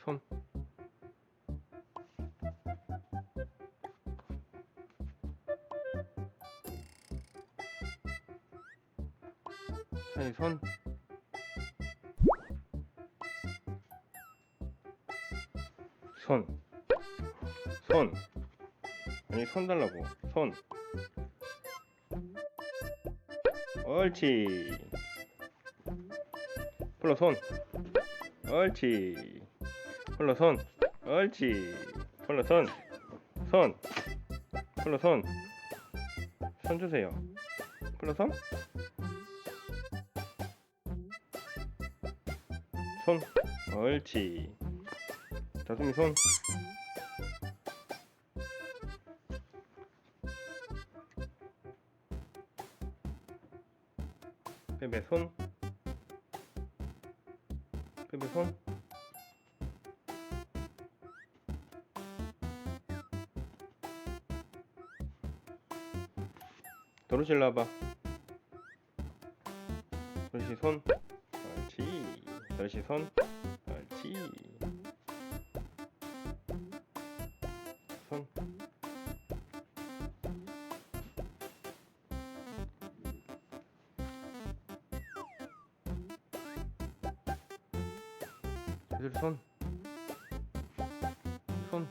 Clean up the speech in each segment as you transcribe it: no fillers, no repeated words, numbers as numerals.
손. 산이 손. 손. 손. 아니 손 달라고. 손. 옳지. 불러 손. 옳지. 불러 손. 옳지. 불러 손. 손. 불러 손. 손 주세요. 불러 손. 손. 옳지. 다솜이 손. 베베 손. 베베 손. 도로시 일로 와봐. 도로시 손. 옳지. 도로시 손. 옳지. 손. 얘들 손. 손.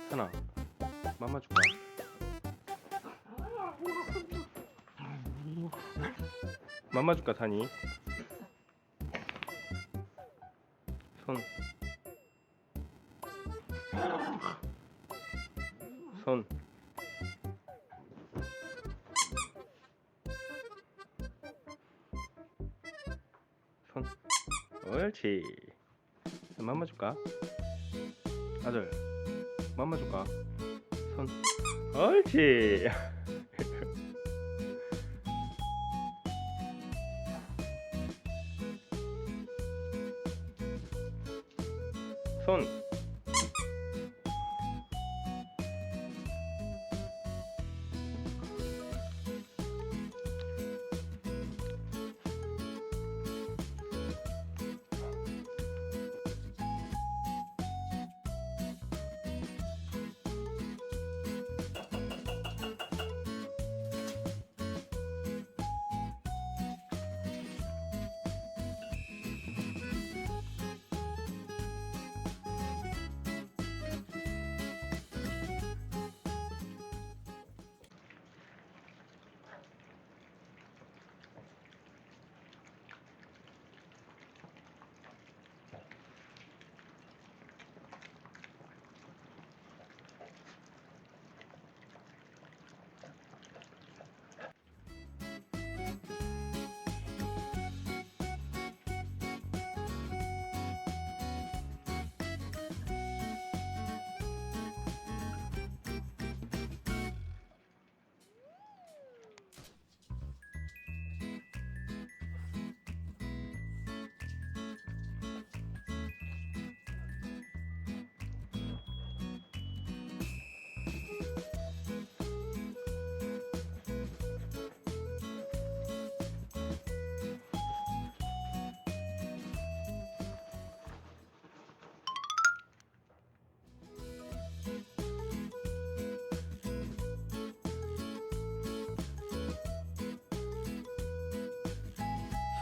하나. 맘마 줄까? 맘마 줄까 산이? 손. 손. 손. 옳지. 맘마 줄까? 아들. 맘마 줄까? 손. 옳지. 손.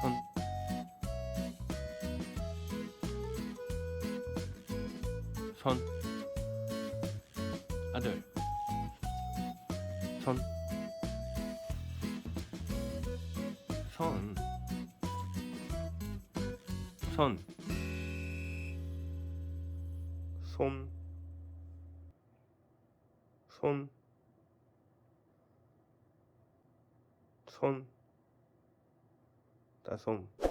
손. 손. 아들. 손. 손. 손. 손. 손. 손. 따쏨.